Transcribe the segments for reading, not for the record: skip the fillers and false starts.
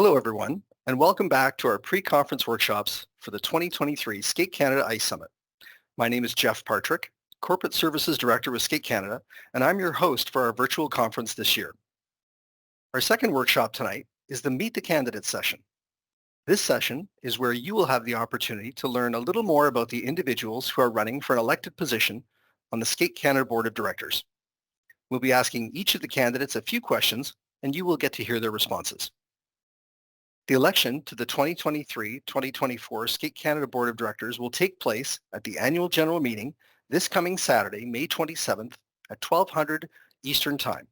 Hello everyone, and welcome back to our pre-conference workshops for the 2023 Skate Canada Ice Summit. My name is Jeff Partrick, Corporate Services Director with Skate Canada, and I'm your host for our virtual conference this year. Our second workshop tonight is the Meet the Candidates session. This session is where you will have the opportunity to learn a little more about the individuals who are running for an elected position on the Skate Canada Board of Directors. We'll be asking each of the candidates a few questions, and you will get to hear their responses. The election to the 2023-2024 Skate Canada Board of Directors will take place at the annual general meeting this coming Saturday, May 27th at 1200 Eastern Time.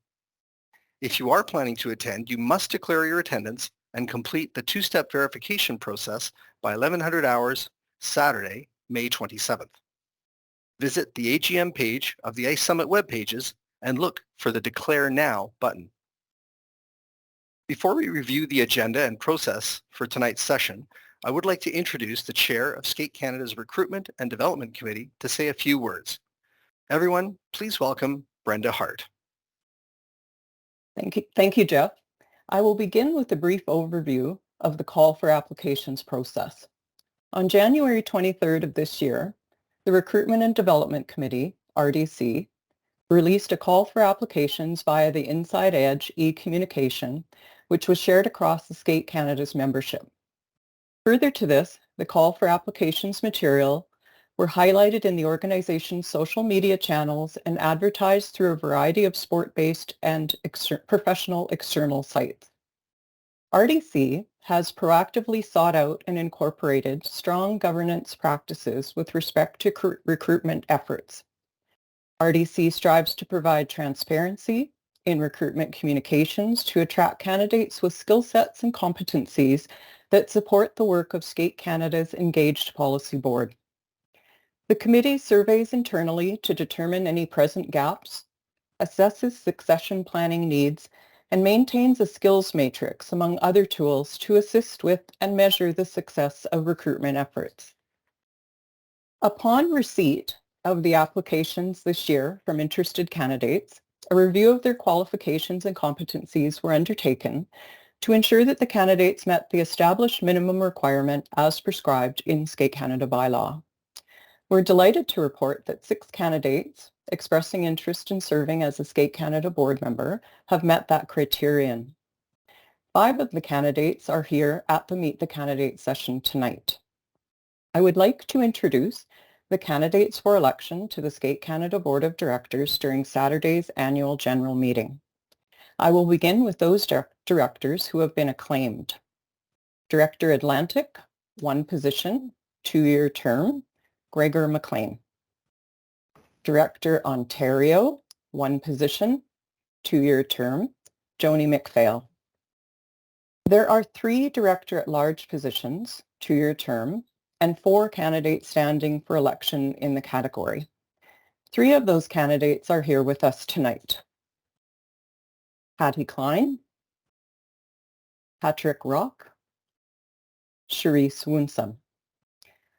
If you are planning to attend, you must declare your attendance and complete the two-step verification process by 1100 hours Saturday, May 27th. Visit the AGM page of the Ice Summit web pages and look for the Declare Now button. Before we review the agenda and process for tonight's session, I would like to introduce the Chair of Skate Canada's Recruitment and Development Committee to say a few words. Everyone, please welcome Brenda Hart. Thank you, Jeff. I will begin with a brief overview of the call for applications process. On January 23rd of this year, the Recruitment and Development Committee, RDC, released a call for applications via the Inside Edge e-communication, which was shared across the Skate Canada's membership. Further to this, the call for applications material were highlighted in the organization's social media channels and advertised through a variety of sport-based and professional external sites. RDC has proactively sought out and incorporated strong governance practices with respect to recruitment efforts. RDC strives to provide transparency in recruitment communications to attract candidates with skill sets and competencies that support the work of Skate Canada's Engaged Policy Board. The committee surveys internally to determine any present gaps, assesses succession planning needs, and maintains a skills matrix, among other tools, to assist with and measure the success of recruitment efforts. Upon receipt of the applications this year from interested candidates, a review of their qualifications and competencies were undertaken to ensure that the candidates met the established minimum requirement as prescribed in Skate Canada bylaw. We're delighted to report that 6 candidates expressing interest in serving as a Skate Canada board member have met that criterion. 5 of the candidates are here at the Meet the Candidates session tonight. I would like to introduce the candidates for election to the Skate Canada Board of Directors during Saturday's annual general meeting. I will begin with those directors who have been acclaimed. Director Atlantic, 1 position, 2-year term, Gregor McLean. Director Ontario, 1 position, 2-year term, Joni McPhail. There are 3 director-at-large positions, 2-year term, and 4 candidates standing for election in the category. 3 of those candidates are here with us tonight. Patty Klein, Patrick Rock, Charisse Woonsum.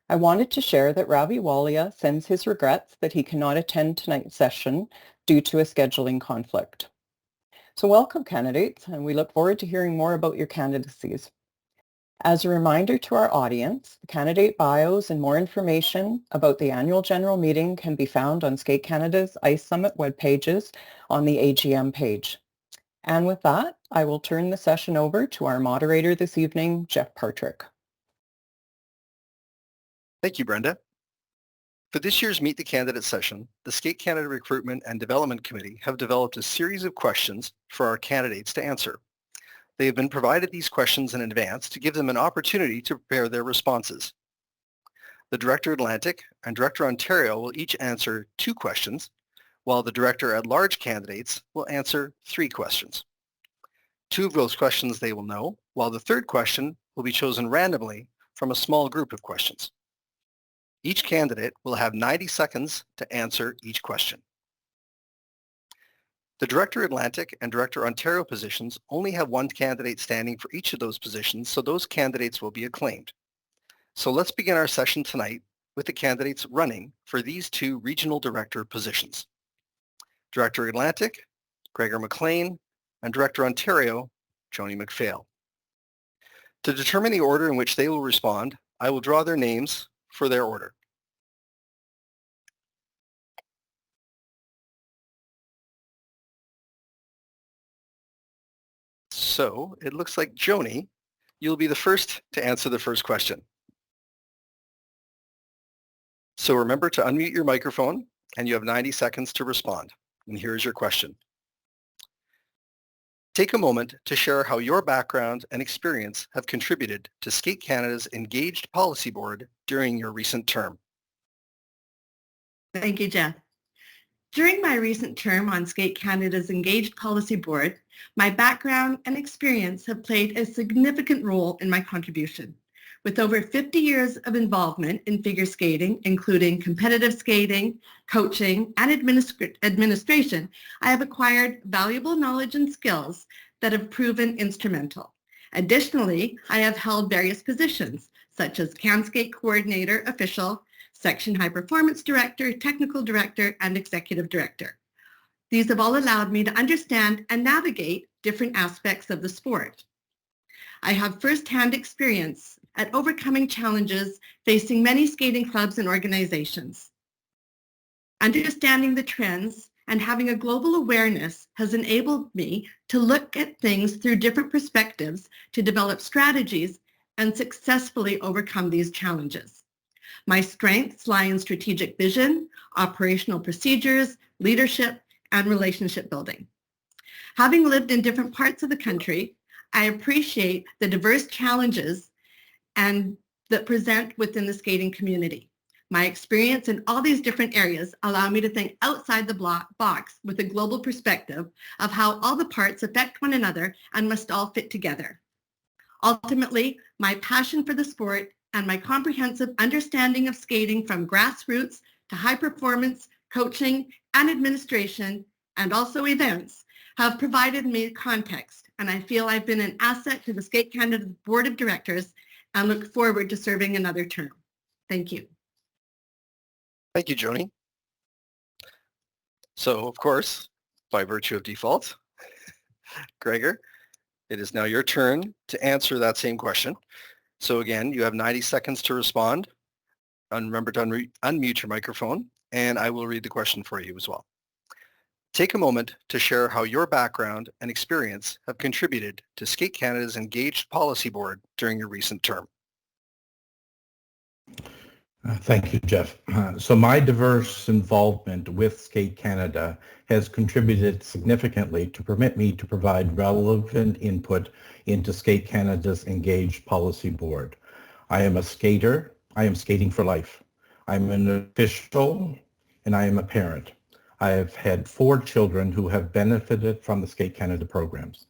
I wanted to share that Ravi Walia sends his regrets that he cannot attend tonight's session due to a scheduling conflict. So welcome, candidates, and we look forward to hearing more about your candidacies. As a reminder to our audience, the candidate bios and more information about the annual general meeting can be found on Skate Canada's Ice Summit web pages on the AGM page. And with that, I will turn the session over to our moderator this evening, Jeff Partrick. Thank you, Brenda. For this year's Meet the Candidates session, the Skate Canada Recruitment and Development Committee have developed a series of questions for our candidates to answer. They have been provided these questions in advance to give them an opportunity to prepare their responses. The Director Atlantic and Director Ontario will each answer 2 questions, while the Director at Large candidates will answer 3 questions. 2 of those questions they will know, while the 3rd question will be chosen randomly from a small group of questions. Each candidate will have 90 seconds to answer each question. The Director Atlantic and Director Ontario positions only have 1 candidate standing for each of those positions, so those candidates will be acclaimed. So let's begin our session tonight with the candidates running for these 2 regional director positions. Director Atlantic, Gregor McLean, and Director Ontario, Joni McPhail. To determine the order in which they will respond, I will draw their names for their order. So it looks like Joni, you'll be the first to answer the first question. So remember to unmute your microphone and you have 90 seconds to respond. And here's your question. Take a moment to share how your background and experience have contributed to Skate Canada's Engaged Policy Board during your recent term. Thank you, Jeff. During my recent term on Skate Canada's Engaged Policy Board, my background and experience have played a significant role in my contribution. With over 50 years of involvement in figure skating, including competitive skating, coaching, and administration, I have acquired valuable knowledge and skills that have proven instrumental. Additionally, I have held various positions, such as CanSkate Coordinator Official, Section High Performance Director, Technical Director, and Executive Director. These have all allowed me to understand and navigate different aspects of the sport. I have firsthand experience at overcoming challenges facing many skating clubs and organizations. Understanding the trends and having a global awareness has enabled me to look at things through different perspectives to develop strategies and successfully overcome these challenges. My strengths lie in strategic vision, operational procedures, leadership, and relationship building. Having lived in different parts of the country, I appreciate the diverse challenges that present within the skating community. My experience in all these different areas allow me to think outside the box with a global perspective of how all the parts affect one another and must all fit together. Ultimately, my passion for the sport and my comprehensive understanding of skating from grassroots to high performance, coaching, and administration, and also events, have provided me context, and I feel I've been an asset to the Skate Canada Board of Directors and look forward to serving another term. Thank you. Thank you, Joni. So, of course, by virtue of default, Gregor, it is now your turn to answer that same question. So again, you have 90 seconds to respond. And remember to unmute your microphone, and I will read the question for you as well. Take a moment to share how your background and experience have contributed to Skate Canada's Engaged Policy Board during your recent term. Thank you, Jeff. So my diverse involvement with Skate Canada has contributed significantly to permit me to provide relevant input into Skate Canada's Engaged Policy Board. I am a skater. I am skating for life. I'm an official and I am a parent. I have had 4 children who have benefited from the Skate Canada programs.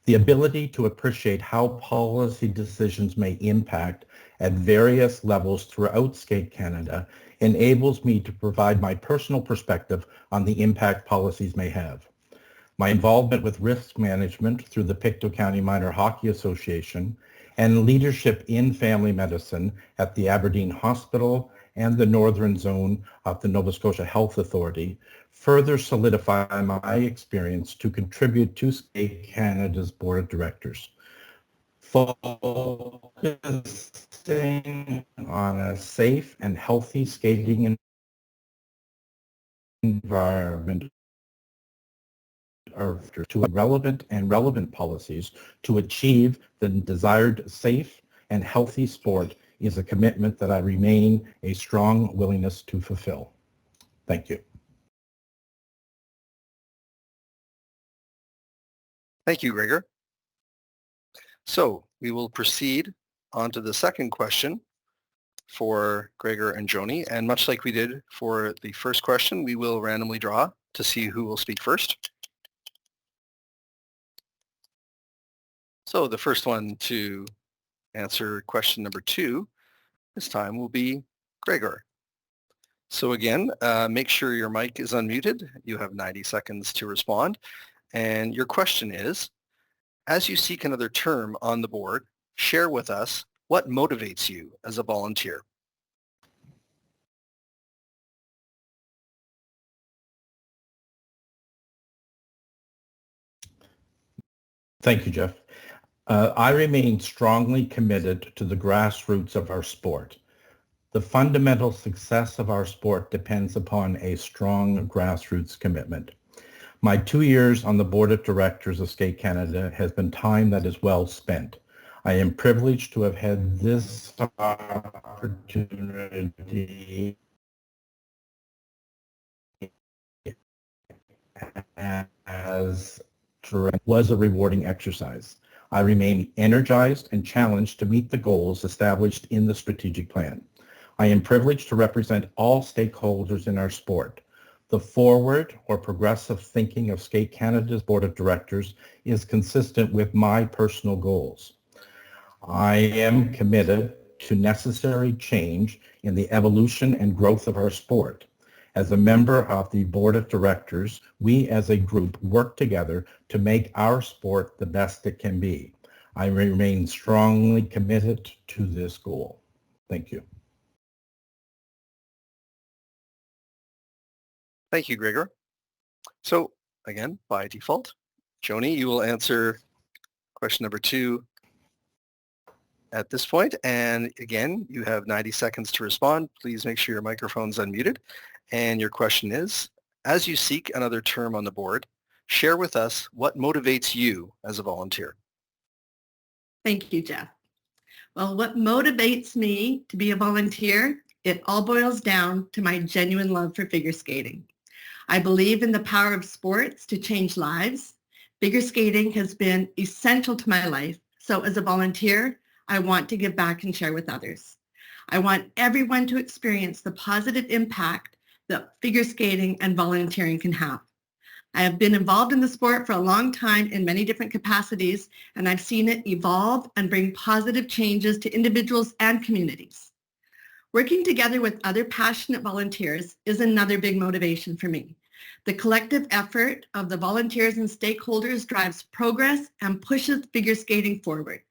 The ability to appreciate how policy decisions may impact at various levels throughout Skate Canada enables me to provide my personal perspective on the impact policies may have. My involvement with risk management through the Pictou County Minor Hockey Association and leadership in family medicine at the Aberdeen Hospital and the Northern Zone of the Nova Scotia Health Authority further solidify my experience to contribute to Skate Canada's Board of Directors. Focusing on a safe and healthy skating environment to relevant policies to achieve the desired safe and healthy sport is a commitment that I remain a strong willingness to fulfill. Thank you. Thank you, Gregor. So we will proceed on to the second question for Gregor and Joni. And much like we did for the first question, we will randomly draw to see who will speak first. So the first one to answer question number 2 this time will be Gregor. So again, make sure your mic is unmuted. You have 90 seconds to respond. And your question is, as you seek another term on the board, share with us what motivates you as a volunteer. Thank you, Jeff. I remain strongly committed to the grassroots of our sport. The fundamental success of our sport depends upon a strong grassroots commitment. My 2 years on the board of directors of Skate Canada has been time that is well spent. I am privileged to have had this opportunity as was a rewarding exercise. I remain energized and challenged to meet the goals established in the strategic plan. I am privileged to represent all stakeholders in our sport. The forward or progressive thinking of Skate Canada's board of directors is consistent with my personal goals. I am committed to necessary change in the evolution and growth of our sport. As a member of the board of directors, we as a group work together to make our sport the best it can be. I remain strongly committed to this goal. Thank you. Thank you, Gregor. So again, by default, Joni, you will answer question number 2 at this point. And again, you have 90 seconds to respond. Please make sure your microphone's unmuted. And your question is, as you seek another term on the board, share with us what motivates you as a volunteer. Thank you, Jeff. Well, what motivates me to be a volunteer, it all boils down to my genuine love for figure skating. I believe in the power of sports to change lives. Figure skating has been essential to my life. So as a volunteer, I want to give back and share with others. I want everyone to experience the positive impact that figure skating and volunteering can have. I have been involved in the sport for a long time in many different capacities, and I've seen it evolve and bring positive changes to individuals and communities. Working together with other passionate volunteers is another big motivation for me. The collective effort of the volunteers and stakeholders drives progress and pushes figure skating forward.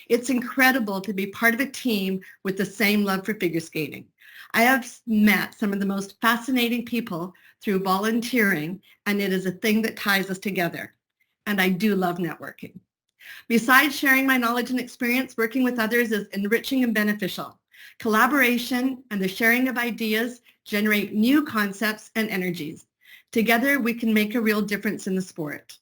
It's incredible to be part of a team with the same love for figure skating. I have met some of the most fascinating people through volunteering, and it is a thing that ties us together. And I do love networking. Besides sharing my knowledge and experience, working with others is enriching and beneficial. Collaboration and the sharing of ideas generate new concepts and energies. Together, we can make a real difference in the sport.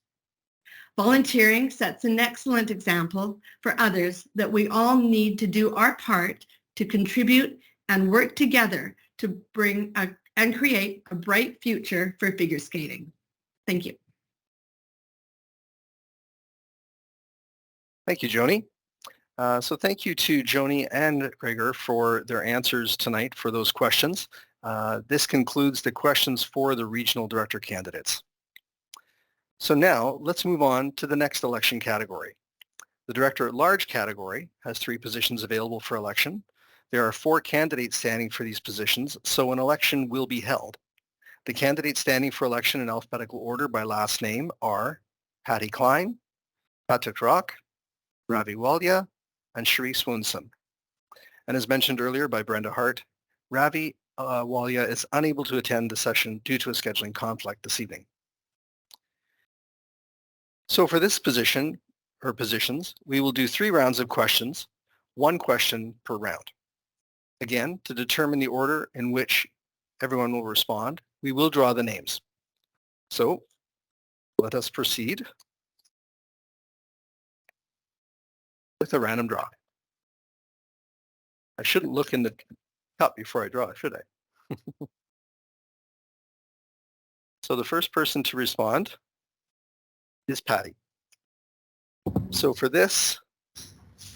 Volunteering sets an excellent example for others that we all need to do our part to contribute and work together to bring and create a bright future for figure skating. Thank you. Thank you, Joni. So thank you to Joni and Gregor for their answers tonight for those questions. This concludes the questions for the regional director candidates. So now let's move on to the next election category. The director at large category has 3 positions available for election. There are 4 candidates standing for these positions, so an election will be held. The candidates standing for election in alphabetical order by last name are Patty Klein, Patrick Rock, Ravi Walia, and Sharice Woonsome. And as mentioned earlier by Brenda Hart, Ravi Walia is unable to attend the session due to a scheduling conflict this evening. So for this position, or positions, we will do 3 rounds of questions, 1 question per round. Again, to determine the order in which everyone will respond, we will draw the names. So let us proceed with a random draw. I shouldn't look in the cup before I draw, should I? So the first person to respond is Patty. So for this,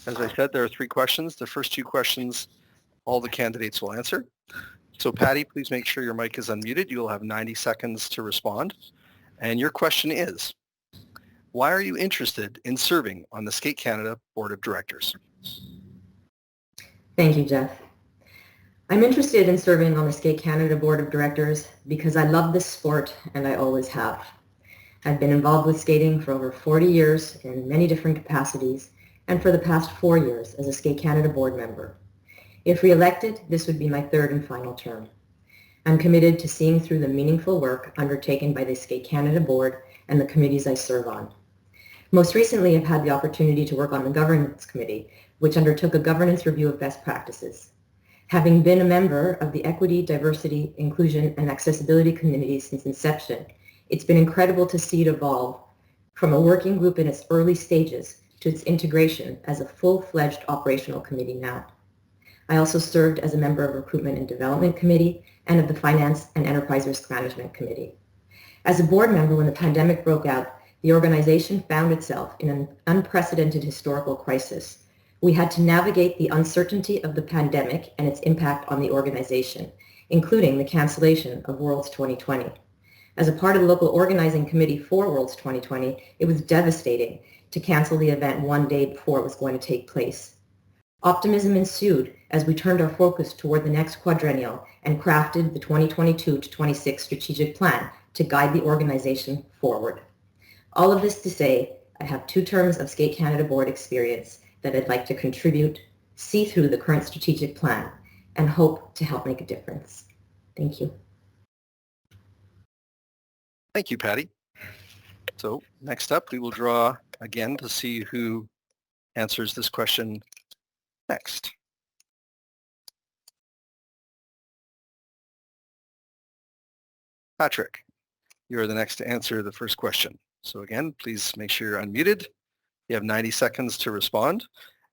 as I said, there are 3 questions. The first 2 questions, all the candidates will answer. So Patty, please make sure your mic is unmuted. You will have 90 seconds to respond. And your question is, why are you interested in serving on the Skate Canada Board of Directors? Thank you, Jeff. I'm interested in serving on the Skate Canada Board of Directors because I love this sport and I always have. I've been involved with skating for over 40 years in many different capacities and for the past 4 years as a Skate Canada board member. If re-elected, this would be my 3rd and final term. I'm committed to seeing through the meaningful work undertaken by the Skate Canada board and the committees I serve on. Most recently, I've had the opportunity to work on the Governance Committee, which undertook a governance review of best practices. Having been a member of the Equity, Diversity, Inclusion, and Accessibility Committee since inception, it's been incredible to see it evolve from a working group in its early stages to its integration as a full-fledged operational committee now. I also served as a member of Recruitment and Development Committee and of the Finance and Enterprise Risk Management Committee. As a board member when the pandemic broke out, the organization found itself in an unprecedented historical crisis. We had to navigate the uncertainty of the pandemic and its impact on the organization, including the cancellation of Worlds 2020. As a part of the local organizing committee for Worlds 2020, it was devastating to cancel the event one day before it was going to take place. Optimism ensued as we turned our focus toward the next quadrennial and crafted the 2022 to 26 strategic plan to guide the organization forward. All of this to say, I have 2 terms of Skate Canada board experience that I'd like to contribute, see through the current strategic plan, and hope to help make a difference. Thank you. Thank you, Patty. So next up, we will draw again to see who answers this question next. Patrick, you're the next to answer the first question. So again, please make sure you're unmuted. You have 90 seconds to respond.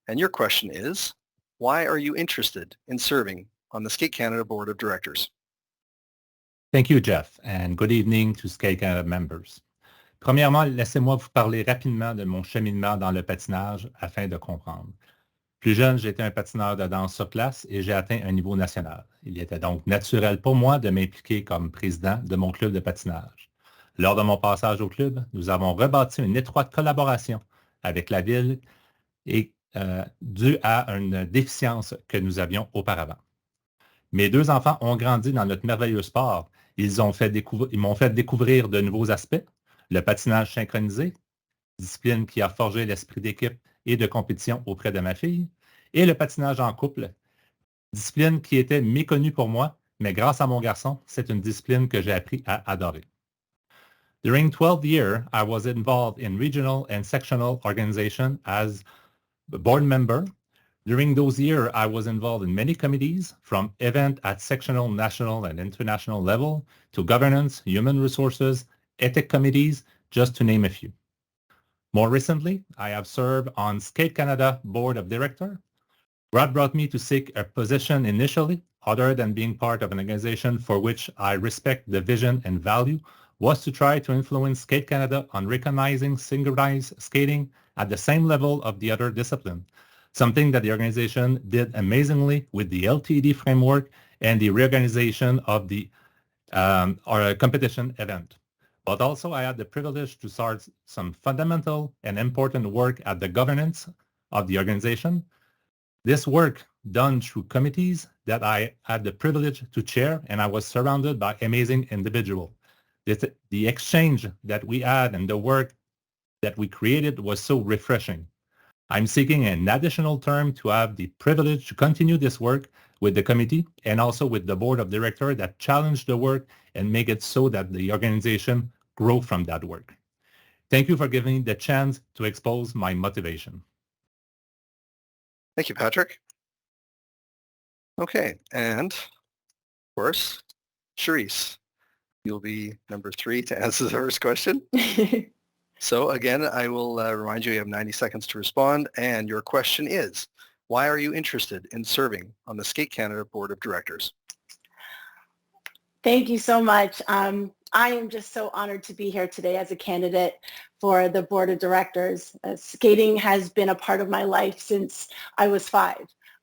And your question is, why are you interested in serving on the Skate Canada Board of Directors? Thank you, Jeff, and good evening to Skate Canada members. Premièrement, laissez-moi vous parler rapidement de mon cheminement dans le patinage afin de comprendre. Plus jeune, j'étais un patineur de danse sur place et j'ai atteint un niveau national. Il était donc naturel pour moi de m'impliquer comme président de mon club de patinage. Lors de mon passage au club, nous avons rebâti une étroite collaboration avec la ville et due à une déficience que nous avions auparavant. Mes 2 enfants ont grandi dans notre merveilleux sport. Ils m'ont fait découvrir de nouveaux aspects, le patinage synchronisé, discipline qui a forgé l'esprit d'équipe et de compétition auprès de ma fille, et le patinage en couple, discipline qui était méconnue pour moi, mais grâce à mon garçon, c'est une discipline que j'ai appris à adorer. During 12 years, I was involved in regional and sectional organization as a board member. During those years, I was involved in many committees, from event at sectional, national, and international level, to governance, human resources, ethics committees, just to name a few. More recently, I have served on Skate Canada Board of Directors. What brought me to seek a position initially, other than being part of an organization for which I respect the vision and value, was to try to influence Skate Canada on recognizing synchronized skating at the same level of the other discipline, something that the organization did amazingly with the LTD framework and the reorganization of the our competition event. But also I had the privilege to start some fundamental and important work at the governance of the organization. This work done through committees that I had the privilege to chair, and I was surrounded by amazing individuals. The exchange that we had and the work that we created was so refreshing. I'm seeking an additional term to have the privilege to continue this work with the committee and also with the board of directors that challenge the work and make it so that the organization grow from that work. Thank you for giving me the chance to expose my motivation. Thank you, Patrick. Okay, and of course, Charisse, you'll be number 3 to answer the first question. So again, I will remind you, you have 90 seconds to respond, and your question is, why are you interested in serving on the Skate Canada Board of Directors? Thank you so much. I am just so honored to be here today as a candidate for the Board of Directors. Skating has been a part of my life since I was 5.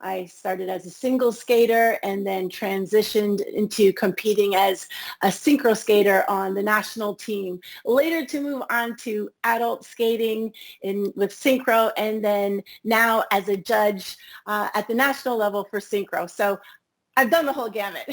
I started as a single skater and then transitioned into competing as a synchro skater on the national team, later to move on to adult skating with synchro, and then now as a judge at the national level for synchro. So I've done the whole gamut.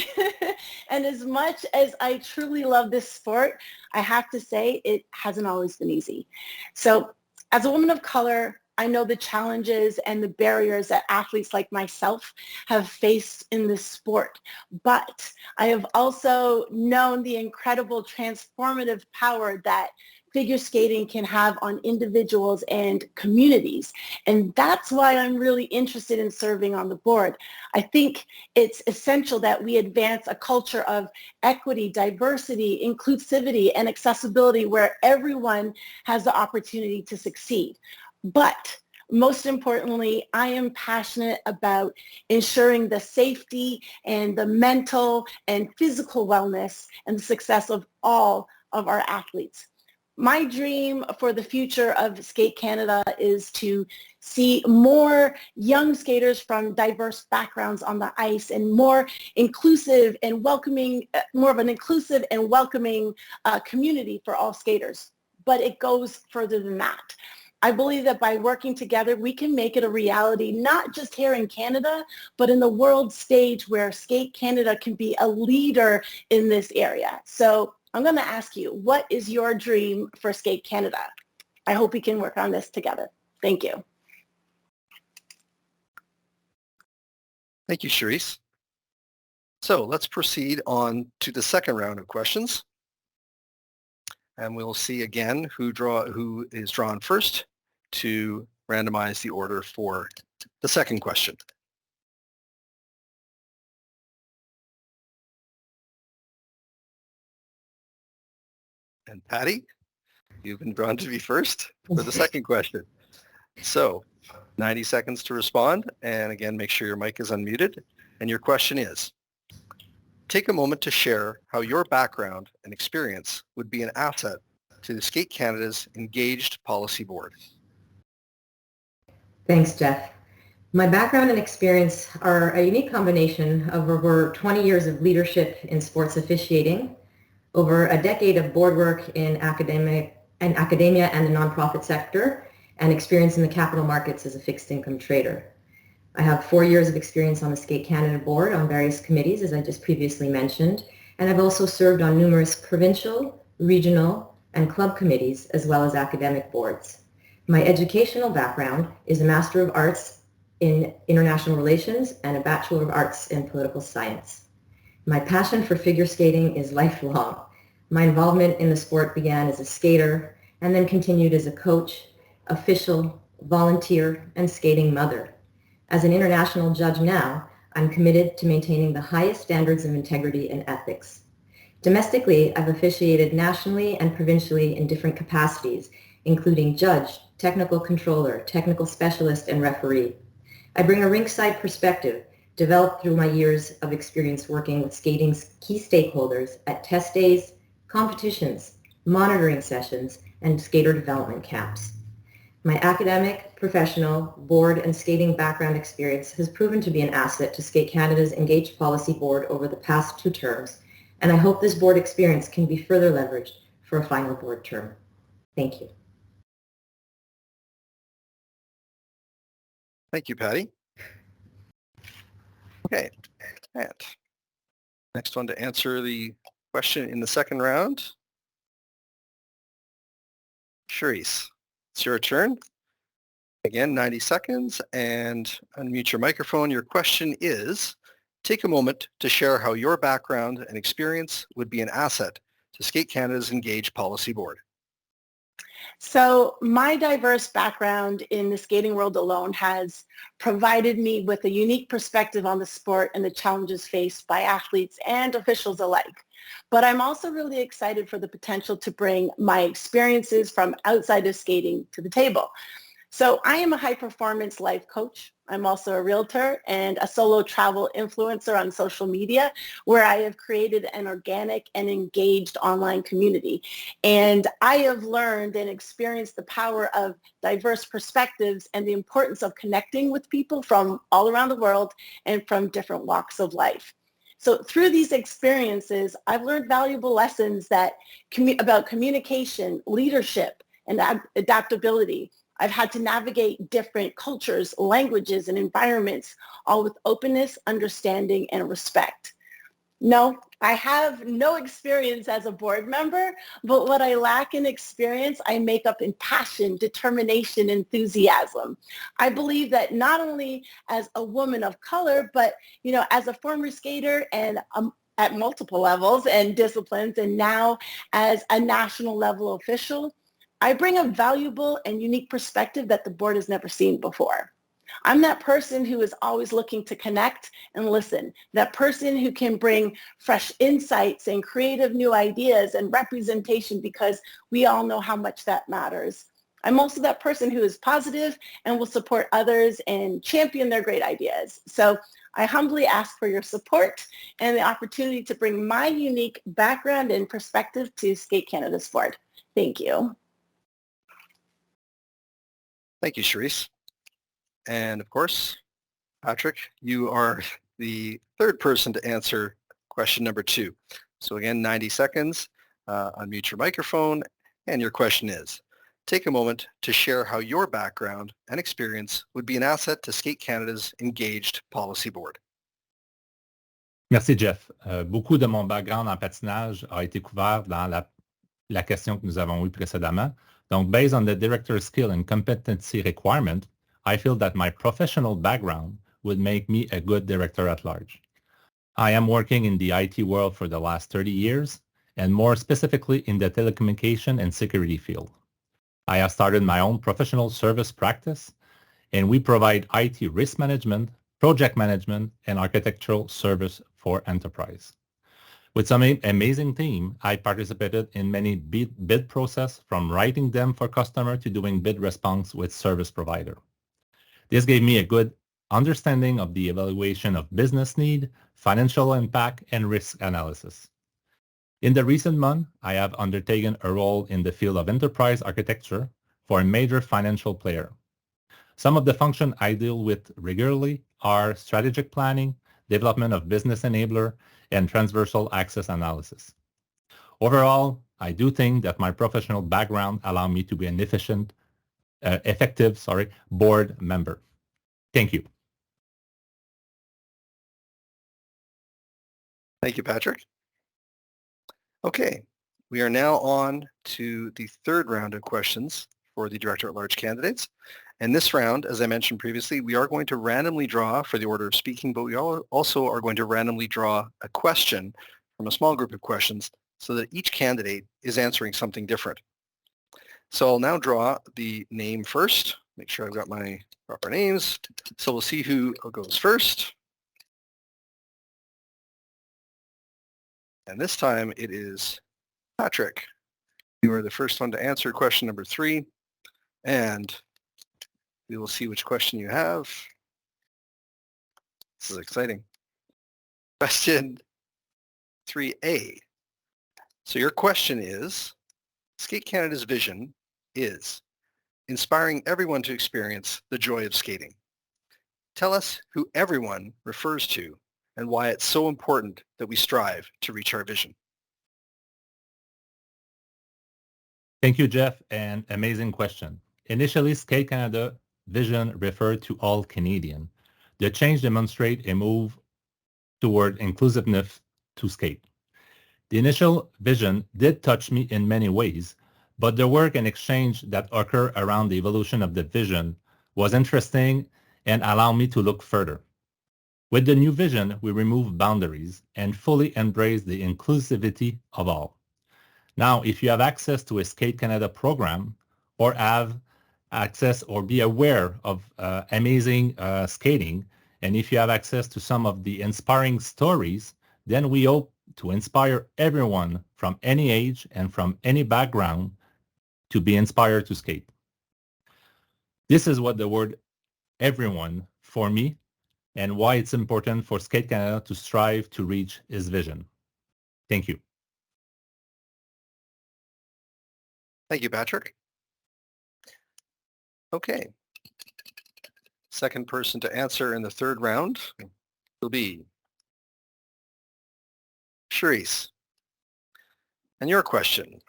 And as much as I truly love this sport, I have to say it hasn't always been easy. So as a woman of color, I know the challenges and the barriers that athletes like myself have faced in this sport, but I have also known the incredible transformative power that figure skating can have on individuals and communities. And that's why I'm really interested in serving on the board. I think it's essential that we advance a culture of equity, diversity, inclusivity, and accessibility where everyone has the opportunity to succeed. But most importantly, I am passionate about ensuring the safety and the mental and physical wellness and the success of all of our athletes. My dream for the future of Skate Canada is to see more young skaters from diverse backgrounds on the ice and more inclusive and welcoming, more of an inclusive and welcoming community for all skaters. But it goes further than that. I believe that by working together, we can make it a reality, not just here in Canada, but in the world stage where Skate Canada can be a leader in this area. So I'm going to ask you, what is your dream for Skate Canada? I hope we can work on this together. Thank you. Thank you, Charisse. So let's proceed on to the second round of questions. And we'll see again who is drawn first to randomize the order for the second question. And Patty, you've been drawn to be first for the second question. So 90 seconds to respond. And again, make sure your mic is unmuted. And your question is, take a moment to share how your background and experience would be an asset to Skate Canada's Engaged Policy Board. Thanks, Jeff. My background and experience are a unique combination of over 20 years of leadership in sports officiating, over a decade of board work in academia and the nonprofit sector, and experience in the capital markets as a fixed income trader. I have 4 years of experience on the Skate Canada board on various committees, as I just previously mentioned, and I've also served on numerous provincial, regional, and club committees, as well as academic boards. My educational background is a Master of Arts in International Relations and a Bachelor of Arts in Political Science. My passion for figure skating is lifelong. My involvement in the sport began as a skater and then continued as a coach, official, volunteer, and skating mother. As an international judge now, I'm committed to maintaining the highest standards of integrity and ethics. Domestically, I've officiated nationally and provincially in different capacities, including judge, technical controller, technical specialist, and referee. I bring a rinkside perspective developed through my years of experience working with skating's key stakeholders at test days, competitions, monitoring sessions, and skater development camps. My academic, professional, board, and skating background experience has proven to be an asset to Skate Canada's Engaged Policy Board over the past 2 terms, and I hope this board experience can be further leveraged for a final board term. Thank you. Thank you, Patty. Okay, and next one to answer the question in the second round. Charisse, it's your turn. Again, 90 seconds, and unmute your microphone. Your question is, take a moment to share how your background and experience would be an asset to Skate Canada's Engaged Policy Board. So my diverse background in the skating world alone has provided me with a unique perspective on the sport and the challenges faced by athletes and officials alike. But I'm also really excited for the potential to bring my experiences from outside of skating to the table. So I am a high-performance life coach. I'm also a realtor and a solo travel influencer on social media, where I have created an organic and engaged online community. And I have learned and experienced the power of diverse perspectives and the importance of connecting with people from all around the world and from different walks of life. So through these experiences, I've learned valuable lessons about communication, leadership, and adaptability. I've had to navigate different cultures, languages, and environments, all with openness, understanding, and respect. No, I have no experience as a board member, but what I lack in experience, I make up in passion, determination, enthusiasm. I believe that not only as a woman of color, but as a former skater and at multiple levels and disciplines, and now as a national level official, I bring a valuable and unique perspective that the board has never seen before. I'm that person who is always looking to connect and listen, that person who can bring fresh insights and creative new ideas and representation, because we all know how much that matters. I'm also that person who is positive and will support others and champion their great ideas. So I humbly ask for your support and the opportunity to bring my unique background and perspective to Skate Canada's board. Thank you. Thank you, Charisse. And of course, Patrick, you are the third person to answer question number 2. So again, 90 seconds, unmute your microphone, and your question is, take a moment to share how your background and experience would be an asset to Skate Canada's engaged policy board. Merci, Jeff. Beaucoup de mon background en patinage a été couvert dans la question que nous avons eue précédemment. Donc, based on the director's skill and competency requirement, I feel that my professional background would make me a good director at large. I am working in the IT world for the last 30 years, and more specifically in the telecommunication and security field. I have started my own professional service practice, and we provide IT risk management, project management, and architectural service for enterprise. With some amazing team, I participated in many bid process, from writing them for customer to doing bid response with service provider. This gave me a good understanding of the evaluation of business need, financial impact, and risk analysis. In the recent month, I have undertaken a role in the field of enterprise architecture for a major financial player. Some of the functions I deal with regularly are strategic planning, development of business enabler, and transversal access analysis. Overall, I do think that my professional background allows me to be an effective board member. Thank you. Thank you, Patrick. Okay, we are now on to the third round of questions for the Director-at-Large candidates. And this round, as I mentioned previously, we are going to randomly draw for the order of speaking, but we also are going to randomly draw a question from a small group of questions so that each candidate is answering something different. So I'll now draw the name first. Make sure I've got my proper names. So we'll see who goes first. And this time it is Patrick. You are the first one to answer question number 3. And we will see which question you have. This is exciting. Question 3A. So your question is, Skate Canada's vision is inspiring everyone to experience the joy of skating. Tell us who everyone refers to and why it's so important that we strive to reach our vision. Thank you, Jeff, and amazing question. Initially, Skate Canada vision referred to all Canadian. The change demonstrates a move toward inclusiveness to skate. The initial vision did touch me in many ways, but the work and exchange that occurred around the evolution of the vision was interesting and allowed me to look further. With the new vision, we remove boundaries and fully embrace the inclusivity of all. Now, if you have access to a Skate Canada program or have access or be aware of amazing skating, and if you have access to some of the inspiring stories, then we hope to inspire everyone from any age and from any background to be inspired to skate. This is what the word everyone for me and why it's important for Skate Canada to strive to reach its vision. Thank you. Thank you, Patrick. Okay. Second person to answer in the third round will be Charisse. And your question.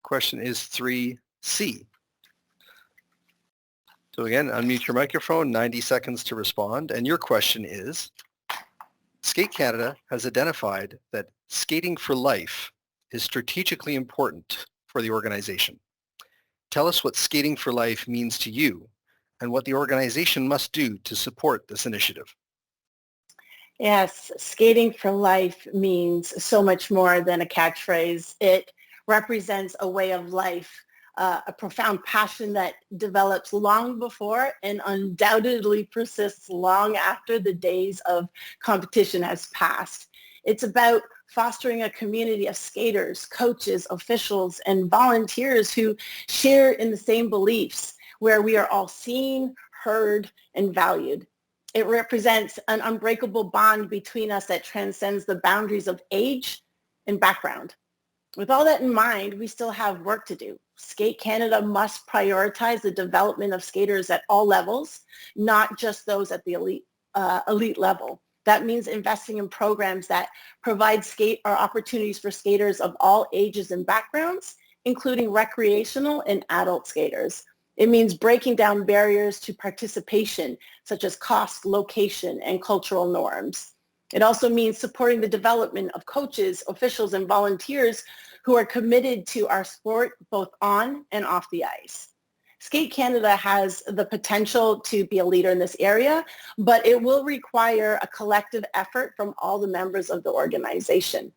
Question is 3C. So again, unmute your microphone, 90 seconds to respond. And your question is, Skate Canada has identified that skating for life is strategically important for the organization. Tell us what Skating for Life means to you and what the organization must do to support this initiative. Yes, skating for life means so much more than a catchphrase. It represents a way of life, a profound passion that develops long before and undoubtedly persists long after the days of competition has passed. It's about fostering a community of skaters, coaches, officials, and volunteers who share in the same beliefs, where we are all seen, heard, and valued. It represents an unbreakable bond between us that transcends the boundaries of age and background. With all that in mind, we still have work to do. Skate Canada must prioritize the development of skaters at all levels, not just those at the elite level. That means investing in programs that provide opportunities for skaters of all ages and backgrounds, including recreational and adult skaters. It means breaking down barriers to participation, such as cost, location, and cultural norms. It also means supporting the development of coaches, officials, and volunteers who are committed to our sport both on and off the ice. Skate Canada has the potential to be a leader in this area, but it will require a collective effort from all the members of the organization.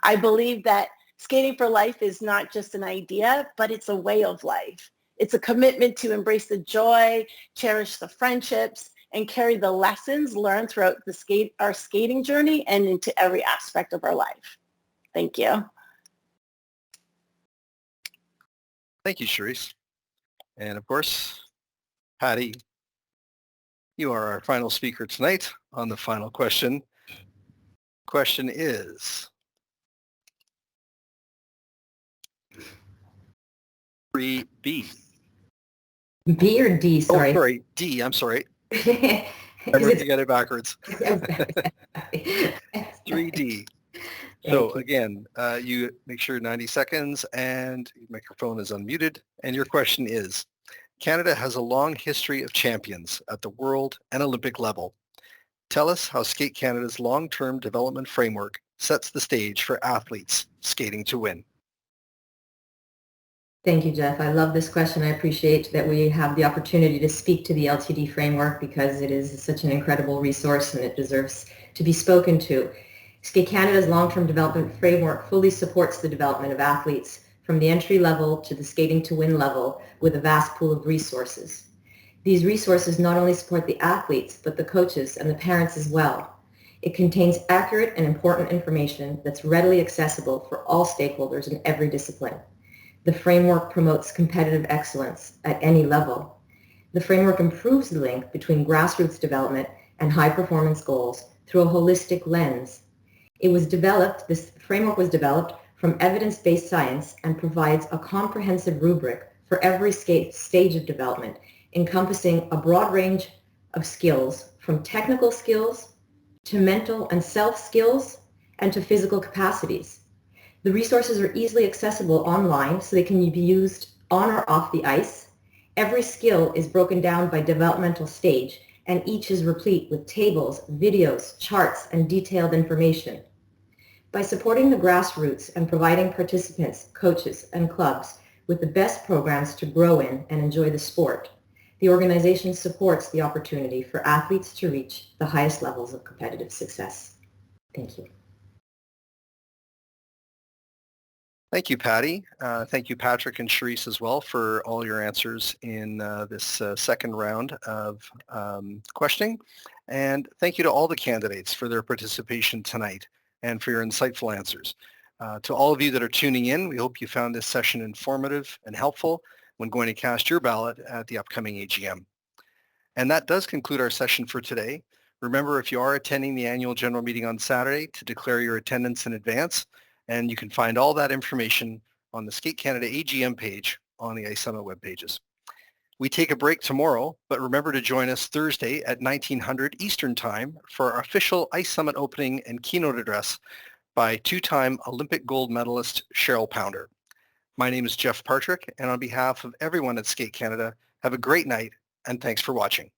I believe that skating for life is not just an idea, but it's a way of life. It's a commitment to embrace the joy, cherish the friendships, and carry the lessons learned throughout our skating journey and into every aspect of our life. Thank you. Thank you, Charisse. And of course, Patty, you are our final speaker tonight on the final question. Question is 3B. B or D, sorry. Oh, sorry, D, I'm sorry. I You got it backwards. 3D. So again, you make sure 90 seconds and your microphone is unmuted. And your question is, Canada has a long history of champions at the world and Olympic level. Tell us how Skate Canada's long-term development framework sets the stage for athletes skating to win. Thank you, Jeff. I love this question. I appreciate that we have the opportunity to speak to the LTD framework because it is such an incredible resource and it deserves to be spoken to. Skate Canada's long-term development framework fully supports the development of athletes from the entry level to the skating to win level with a vast pool of resources. These resources not only support the athletes, but the coaches and the parents as well. It contains accurate and important information that's readily accessible for all stakeholders in every discipline. The framework promotes competitive excellence at any level. The framework improves the link between grassroots development and high-performance goals through a holistic lens. This framework was developed from evidence-based science and provides a comprehensive rubric for every stage of development, encompassing a broad range of skills, from technical skills to mental and self-skills and to physical capacities. The resources are easily accessible online so they can be used on or off the ice. Every skill is broken down by developmental stage, and each is replete with tables, videos, charts, and detailed information. By supporting the grassroots and providing participants, coaches, and clubs with the best programs to grow in and enjoy the sport, the organization supports the opportunity for athletes to reach the highest levels of competitive success. Thank you. Thank you, Patty. Thank you, Patrick and Charisse as well for all your answers in this second round of questioning. And thank you to all the candidates for their participation tonight and for your insightful answers. To all of you that are tuning in, we hope you found this session informative and helpful when going to cast your ballot at the upcoming AGM. And that does conclude our session for today. Remember, if you are attending the annual general meeting on Saturday, to declare your attendance in advance. And you can find all that information on the Skate Canada AGM page on the Ice Summit web pages. We take a break tomorrow, but remember to join us Thursday at 1900 Eastern Time for our official Ice Summit opening and keynote address by two-time Olympic gold medalist Cheryl Pounder. My name is Jeff Partrick, and on behalf of everyone at Skate Canada, have a great night, and thanks for watching.